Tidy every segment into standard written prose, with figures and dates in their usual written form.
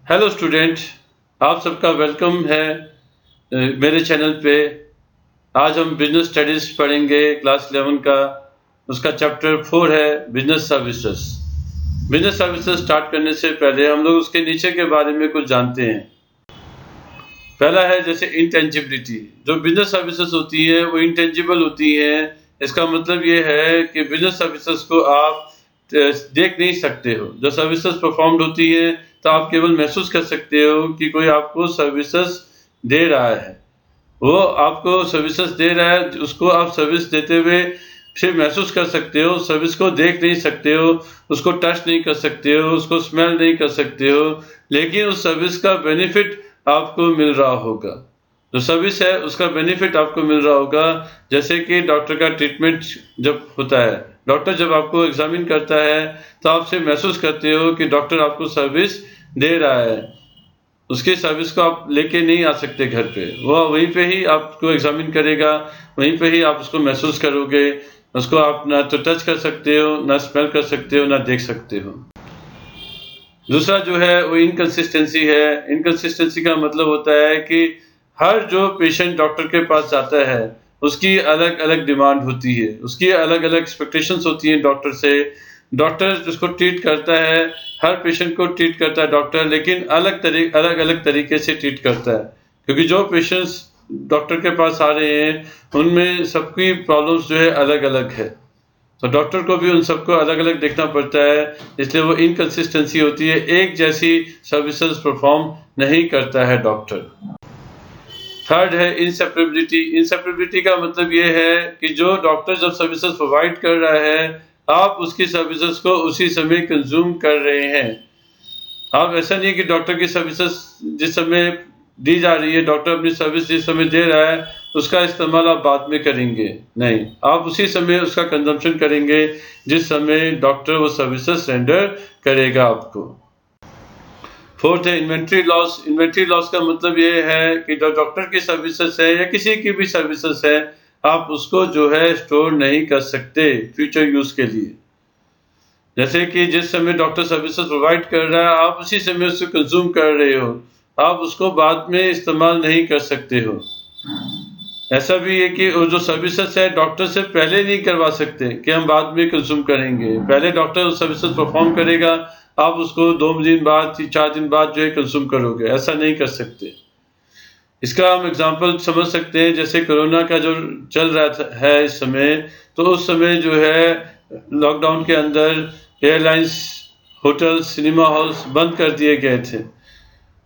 Hello student, आप सबका welcome है मेरे चैनल पे। आज हम बिजनेस स्टडीज़ पढ़ेंगे क्लास 11 का। उसका चैप्टर 4 है business services. Business services start करने से पहले हम लोग उसके नीचे के बारे में कुछ जानते हैं। पहला है जैसे इंटेंजिबिलिटी। जो बिजनेस सर्विसेज होती है वो इंटेंजिबल होती हैं। इसका मतलब ये है कि बिजनेस सर्विसेज को आप देख नहीं सकते हो। जो सर्विसेज परफॉर्म्ड होती है तो आप केवल महसूस कर सकते हो कि कोई आपको सर्विसेज दे रहा है। वो आपको सर्विसेज दे रहा है, उसको आप सर्विस देते हुए सिर्फ महसूस कर सकते हो। सर्विस को देख नहीं सकते हो, उसको टच नहीं कर सकते हो, उसको स्मेल नहीं कर सकते हो, लेकिन उस सर्विस का बेनिफिट आपको मिल रहा होगा। जो सर्विस है उसका बेनिफिट आपको मिल रहा होगा। जैसे कि डॉक्टर का ट्रीटमेंट जब होता है, डॉक्टर जब आपको एग्जामिन करता है तो आप सिर्फ महसूस करते हो कि डॉक्टर आपको सर्विस दे रहा है। उसकी सर्विस को आप लेके नहीं आ सकते घर पे। वो वहीं पे ही आपको एग्जामिन करेगा, वहीं पे ही आप उसको महसूस करोगे। उसको आप ना तो टच कर सकते हो, ना स्मेल कर सकते हो, ना देख सकते हो। दूसरा जो है वो इनकंसिस्टेंसी है। इनकंसिस्टेंसी का मतलब होता है कि हर जो पेशेंट डॉक्टर के पास जाता है उसकी अलग-अलग डिमांड होती है, उसकी अलग-अलग एक्सपेक्टेशंस होती हैं डॉक्टर से। डॉक्टर जिसको ट्रीट करता है, हर पेशेंट को ट्रीट करता है डॉक्टर, लेकिन अलग-अलग तरीके से ट्रीट करता है। क्योंकि जो पेशेंट्स डॉक्टर के पास आ रहे हैं उनमें सबकी प्रॉब्लम्स जो है अलग-अलग है। तो डॉक्टर को भी उन सबको अलग-अलग देखना पड़ता है, इसलिए वो इनकंसिस्टेंसी होती है। एक जैसी सर्विसेज परफॉर्म नहीं करता है डॉक्टर। थर्ड है इंसेपरेबिलिटी। इंसेपरेबिलिटी का मतलब ये है कि जो डॉक्टर जब सर्विसेज प्रोवाइड कर रहा है, आप उसकी सर्विसेज को उसी समय कंज्यूम कर रहे हैं। आप ऐसा नहीं है कि डॉक्टर की सर्विसेज जिस समय दी जा रही है, डॉक्टर अपनी सर्विस जिस समय दे रहा है उसका इस्तेमाल आप बाद में करेंगे। नहीं, आप उसी समय उसका कंजम्पशन करेंगे जिस समय डॉक्टर वो सर्विसेज रेंडर करेगा आपको। फोर्थ है इन्वेंट्री लॉस। इन्वेंट्री लॉस का मतलब ये है कि जो डॉक्टर की सर्विसेज है या किसी की भी सर्विसेज है, आप उसको जो है स्टोर नहीं कर सकते फ्यूचर यूज के लिए। जैसे कि जिस समय डॉक्टर सर्विसेज प्रोवाइड कर रहा है, आप उसी समय उसको कंज्यूम कर रहे हो, आप उसको बाद में इस्तेमाल नहीं कर सकते हो। ऐसा भी है कि वो जो सर्विसेज है डॉक्टर से पहले नहीं करवा सकते कि हम बाद में कंज्यूम करेंगे। पहले डॉक्टर सर्विसेज परफॉर्म करेगा, आप उसको 2 दिन बाद 4 दिन बाद जो है कंज्यूम करोगे, ऐसा नहीं कर सकते। इसका हम एग्जांपल समझ सकते हैं, जैसे कोरोना का जो चल रहा है इस समय, तो उस समय जो है लॉकडाउन के अंदर एयरलाइंस, होटल, सिनेमा हॉल्स बंद कर दिए गए थे।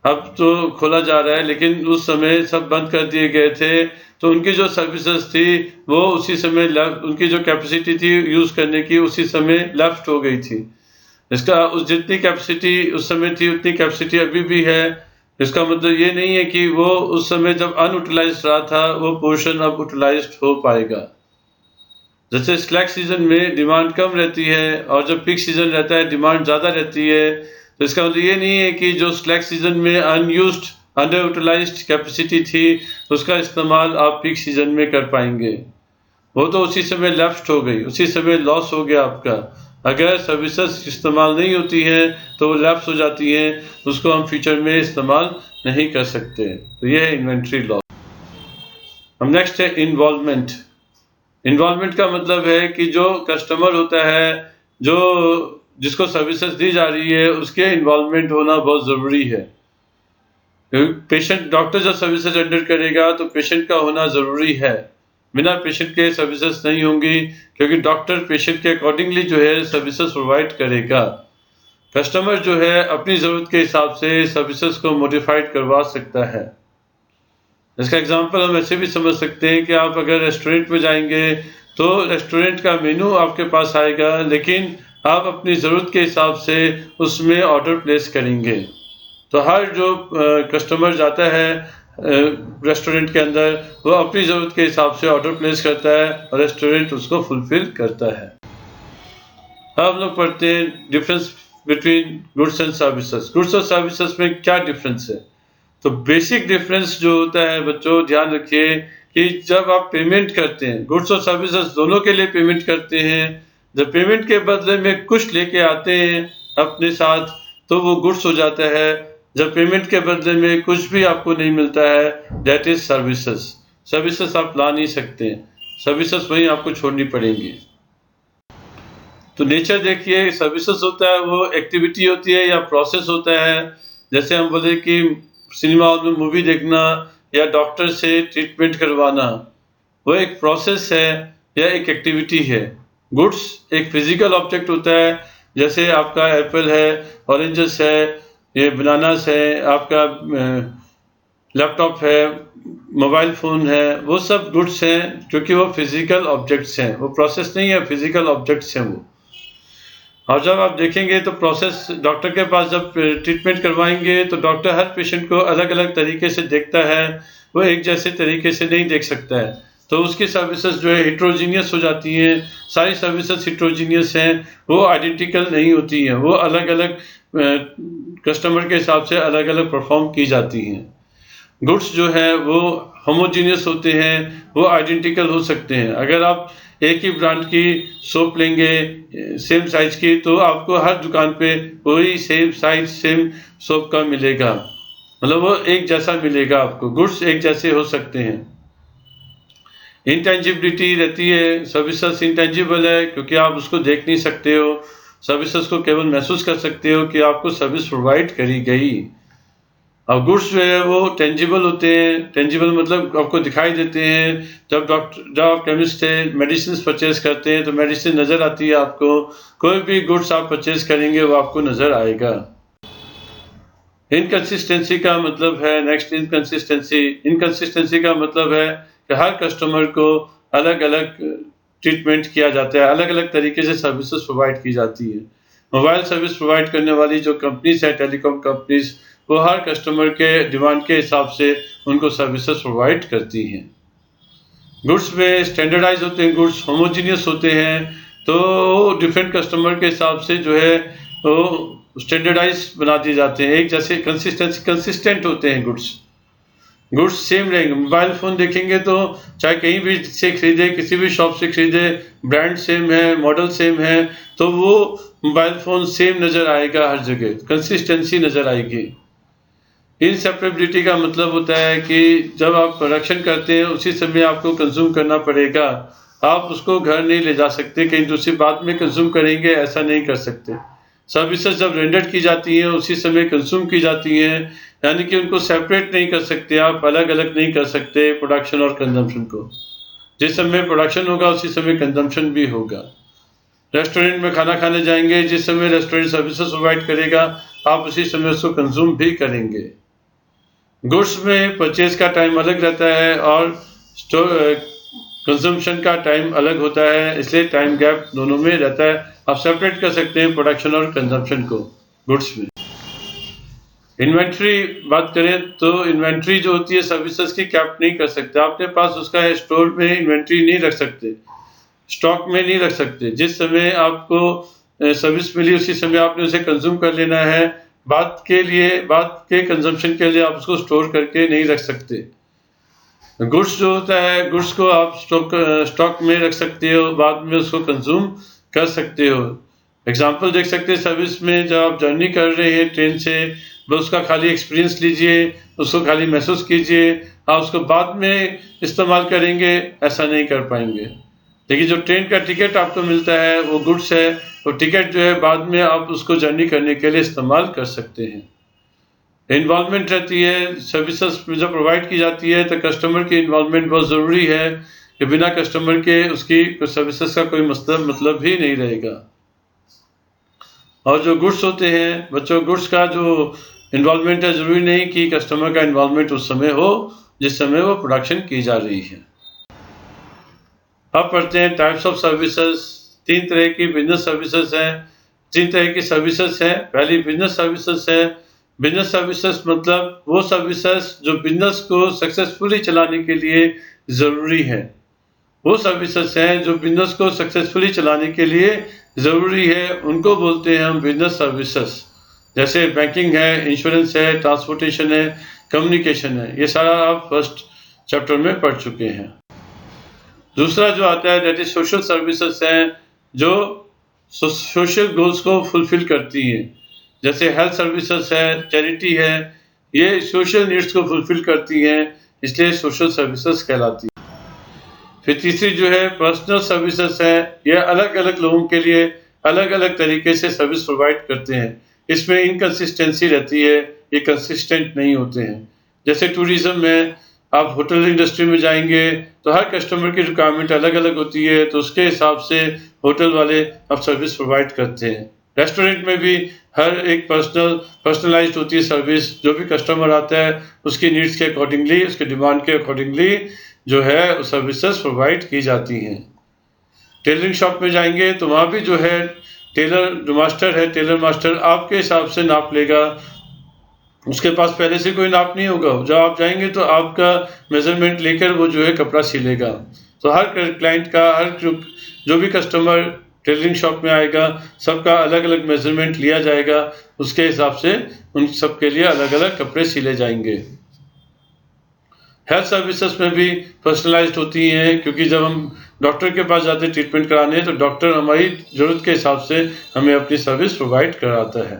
अब तो खोला जा रहा है, लेकिन उस समय सब बंद कर दिए गए थे। तो उनकी जो सर्विसेज थी वो उसी समय उनकी जो कैपेसिटी थी यूज़ करने की उसी समय लेफ्ट हो गई थी। इसका उस जितनी कैपेसिटी उस समय थी उतनी कैपेसिटी अभी भी है। इसका मतलब ये नहीं है कि वो उस समय जब अनयूटिलाइज्ड रहा था वो पोर्शन अब यूटिलाइज्ड हो पाएगा। जैसे स्लैक सीजन में डिमांड कम रहती है और जब पीक सीजन रहता है डिमांड ज़्यादा रहती है। तो इसका मतलब ये नहीं है कि जो स्लैक सीजन में अनयूज्ड, अंडर यूटिलाइज्ड कैपेसिटी थी उसका इस्तेमाल आप पीक सीजन में कर पाएंगे। वो तो उसी समय लेफ्ट हो गई, उसी समय लॉस हो गया आपका। अगर सर्विसेज इस्तेमाल नहीं होती हैं तो वो लैप्स हो जाती हैं, उसको हम फ्यूचर में इस्तेमाल नहीं कर सकते। तो ये है इन्वेंट्री लॉस। हम नेक्स्ट है इन्वॉल्वमेंट। इन्वॉल्वमेंट का मतलब है कि जो कस्टमर होता है, जो जिसको सर्विसेज दी जा रही है, उसके इन्वॉल्वमेंट होना बहुत ज़रूरी है। पेशेंट, डॉक्टर जब सर्विसेज रेंडर करेगा तो पेशेंट का होना ज़रूरी है। बिना पेशेंट के सर्विसेज नहीं होंगी, क्योंकि डॉक्टर पेशेंट के अकॉर्डिंगली जो है सर्विसेज प्रोवाइड करेगा। कस्टमर जो है अपनी ज़रूरत के हिसाब से सर्विसेज को मॉडिफाइड करवा सकता है। इसका एग्जांपल हम ऐसे भी समझ सकते हैं कि आप अगर रेस्टोरेंट में जाएंगे तो रेस्टोरेंट का मेनू आपके पास आएगा, लेकिन आप अपनी ज़रूरत के हिसाब से उसमें ऑर्डर प्लेस करेंगे। तो हर जो कस्टमर जाता है रेस्टोरेंट के अंदर, वो अपनी ज़रूरत के हिसाब से ऑर्डर प्लेस करता है और रेस्टोरेंट उसको फुलफिल करता है। अब हम लोग पढ़ते हैं difference between goods and services. Goods और सर्विसेज में क्या डिफरेंस है? तो बेसिक डिफरेंस जो होता है बच्चों, ध्यान रखिए कि जब आप पेमेंट करते हैं, गुड्स और सर्विसेज दोनों के लिए पेमेंट करते हैं, जब पेमेंट के बदले में कुछ लेके आते हैं अपने साथ तो वो गुड्स हो जाता है, जब पेमेंट के बदले में कुछ भी आपको नहीं मिलता है, दैट इज सर्विसेज। सर्विसेज आप ला नहीं सकते, सर्विसेज वहीं आपको छोड़नी पड़ेंगी। तो नेचर देखिए, सर्विसेज होता है वो एक्टिविटी होती है या प्रोसेस होता है। जैसे हम बोले कि सिनेमा हॉल में मूवी देखना या डॉक्टर से ट्रीटमेंट करवाना, वो एक प्रोसेस है या एक एक्टिविटी है। गुड्स एक फिजिकल ऑब्जेक्ट होता है, जैसे आपका एप्पल है, ऑरेंजेस है, ये बनानास है, आपका लैपटॉप है, मोबाइल फ़ोन है, वो सब गुड्स हैं क्योंकि वो फिजिकल ऑब्जेक्ट्स हैं। वो प्रोसेस नहीं है, फिजिकल ऑब्जेक्ट्स हैं वो। और जब आप देखेंगे तो प्रोसेस, डॉक्टर के पास जब ट्रीटमेंट करवाएंगे तो डॉक्टर हर पेशेंट को अलग अलग तरीके से देखता है, वो एक जैसे तरीके से नहीं देख सकता है। तो उसकी सर्विसेज जो है हिट्रोजीनियस हो जाती हैं। सारी सर्विसेज हिट्रोजीनियस हैं, वो आइडेंटिकल नहीं होती हैं, वो अलग अलग कस्टमर के हिसाब से अलग अलग परफॉर्म की जाती हैं। गुड्स जो है वो होमोजीनियस होते हैं, वो आइडेंटिकल हो सकते हैं। अगर आप एक ही ब्रांड की सोप लेंगे सेम साइज की, तो आपको हर दुकान पे वही सेम साइज सेम सोप का मिलेगा, मतलब वो एक जैसा मिलेगा आपको। गुड्स एक जैसे हो सकते हैं। इंटेंजिबिलिटी रहती है, सर्विसेज इंटेंजिबल है क्योंकि आप उसको देख नहीं सकते हो। सर्विसेज को केवल महसूस कर सकते हो कि आपको सर्विस प्रोवाइड करी गई। और गुड्स जो है वो टेंजिबल होते हैं। टेंजिबल मतलब आपको दिखाई देते हैं। जब आप केमिस्ट से मेडिसिन परचेज करते हैं तो मेडिसिन नज़र आती है आपको। कोई भी गुड्स आप परचेज करेंगे वो आपको नज़र आएगा। इनकंसिस्टेंसी का मतलब है, नेक्स्ट इनकंसिस्टेंसी। इनकंसिस्टेंसी का मतलब है कि हर कस्टमर को अलग अलग ट्रीटमेंट किया जाता है, अलग अलग तरीके से सर्विसेज प्रोवाइड की जाती है। मोबाइल सर्विस प्रोवाइड करने वाली जो कंपनीज है, टेलीकॉम कंपनीज, वो हर कस्टमर के डिमांड के हिसाब से उनको सर्विसेज प्रोवाइड करती हैं। गुड्स में स्टैंडर्डाइज होते हैं, गुड्स होमोजीनियस होते हैं, तो डिफरेंट कस्टमर के हिसाब से जो है वो स्टैंडर्डाइज बना दिए जाते हैं। एक जैसे कंसिस्टेंट होते हैं गुड्स सेम रहेंगे। मोबाइल फ़ोन देखेंगे तो चाहे कहीं भी से खरीदे, किसी भी शॉप से खरीदे, ब्रांड सेम है, मॉडल सेम है, तो वो मोबाइल फ़ोन सेम नज़र आएगा हर जगह, कंसिस्टेंसी नज़र आएगी। इनसेपरेबिलिटी का मतलब होता है कि जब आप प्रोडक्शन करते हैं उसी समय आपको कंज्यूम करना पड़ेगा। आप उसको घर नहीं ले जा सकते, कहीं दूसरी बात में कंज्यूम करेंगे, ऐसा नहीं कर सकते। सर्विसेज जब रेंडर की जाती हैं उसी समय कंज्यूम की जाती हैं, यानी कि उनको सेपरेट नहीं कर सकते, आप अलग अलग नहीं कर सकते प्रोडक्शन और कंजम्पशन को। जिस समय प्रोडक्शन होगा उसी समय कंजम्पशन भी होगा। रेस्टोरेंट में खाना खाने जाएंगे, जिस समय रेस्टोरेंट सर्विसेज प्रोवाइड करेगा आप उसी समय उसको कंज्यूम भी करेंगे। गुड्स में परचेज का टाइम अलग रहता है और कंजम्पशन का टाइम अलग होता है, इसलिए टाइम गैप दोनों में रहता है। आप सेपरेट कर सकते हैं प्रोडक्शन और कंजम्पशन को गुड्स में। इन्वेंट्री बात करें तो इन्वेंट्री जो होती है सर्विसेज की कैप नहीं कर सकते। आपके पास उसका है, स्टोर में इन्वेंट्री नहीं रख सकते, स्टॉक में नहीं रख सकते। जिस समय आपको सर्विस मिली उसी समय आपने उसे कंज्यूम कर लेना है। बाद के कंजम्पशन के लिए आप उसको स्टोर करके नहीं रख सकते। गुड्स जो होता है, गुड्स को आप स्टॉक में रख सकते हो, बाद में उसको कंज्यूम कर सकते हो। एग्जाम्पल देख सकते हैं, सर्विस में जब आप जर्नी कर रहे हैं ट्रेन से, बस उसका खाली एक्सपीरियंस लीजिए, उसको खाली महसूस कीजिए। आप उसको बाद में इस्तेमाल करेंगे ऐसा नहीं कर पाएंगे। लेकिन जो ट्रेन का टिकट आपको मिलता है वो गुड्स है, वो टिकट जो है बाद में आप उसको जर्नी करने के लिए इस्तेमाल कर सकते हैं। इन्वॉल्वमेंट रहती है सर्विसेज जब प्रोवाइड की जाती है तो कस्टमर की इन्वॉल्वमेंट बहुत ज़रूरी है, कि बिना कस्टमर के उसकी सर्विसेज का कोई मतलब ही नहीं रहेगा। और जो गुड्स होते हैं बच्चों, गुड्स का जो इन्वॉल्वमेंट है, ज़रूरी नहीं कि कस्टमर का इन्वॉल्वमेंट उस समय हो जिस समय वो प्रोडक्शन की जा रही है। अब पढ़ते हैं टाइप्स ऑफ सर्विसेज। 3 तरह की बिजनेस सर्विसेज हैं। 3 तरह की सर्विसेज हैं। पहली बिजनेस सर्विसेज है। बिजनेस सर्विसेज मतलब वो सर्विसेज जो बिजनेस को सक्सेसफुली चलाने के लिए ज़रूरी है। वो सर्विसेज हैं जो बिजनेस को सक्सेसफुली चलाने के लिए ज़रूरी है, उनको बोलते हैं हम बिजनेस सर्विसेज। जैसे बैंकिंग है, इंश्योरेंस है, ट्रांसपोर्टेशन है, कम्युनिकेशन है, ये सारा आप फर्स्ट चैप्टर में पढ़ चुके हैं। दूसरा जो आता है दैट इज सोशल सर्विसेज हैं, जो सोशल गोल्स को फुलफिल करती हैं। जैसे हेल्थ सर्विसेज है, चैरिटी है, ये सोशल नीड्स को फुलफिल करती हैं, इसलिए सोशल सर्विसेज कहलाती है। फिर तीसरी जो है पर्सनल सर्विसेज है, ये अलग अलग लोगों के लिए अलग अलग तरीके से सर्विस प्रोवाइड करते हैं। इसमें इनकन्सिस्टेंसी रहती है, ये कंसिस्टेंट नहीं होते हैं। जैसे टूरिज्म में आप होटल इंडस्ट्री में जाएंगे तो हर कस्टमर की रिक्वायरमेंट अलग अलग होती है, तो उसके हिसाब से होटल वाले अब सर्विस प्रोवाइड करते हैं। रेस्टोरेंट में भी हर एक पर्सनलाइज्ड होती है सर्विस, जो भी कस्टमर आता है उसकी नीड्स के अकॉर्डिंगली, उसके डिमांड के अकॉर्डिंगली जो है सर्विसेज प्रोवाइड की जाती हैं। टेलरिंग शॉप में जाएंगे तो वहाँ भी जो है टेलर जो मास्टर है, टेलर मास्टर आपके हिसाब से नाप लेगा, उसके पास पहले से कोई नाप नहीं होगा। जब आप जाएंगे तो आपका मेजरमेंट लेकर वो जो है कपड़ा सिलेगा। तो हर क्लाइंट का, हर जो भी कस्टमर टेलरिंग शॉप में आएगा, सबका अलग अलग मेजरमेंट लिया जाएगा, उसके हिसाब से उन सब के लिए अलग अलग कपड़े सिले जाएंगे। हेल्थ सर्विसेज में भी पर्सनलाइज्ड होती हैं, क्योंकि जब हम डॉक्टर के पास जाते हैं ट्रीटमेंट कराने, तो डॉक्टर हमारी ज़रूरत के हिसाब से हमें अपनी सर्विस प्रोवाइड कराता है।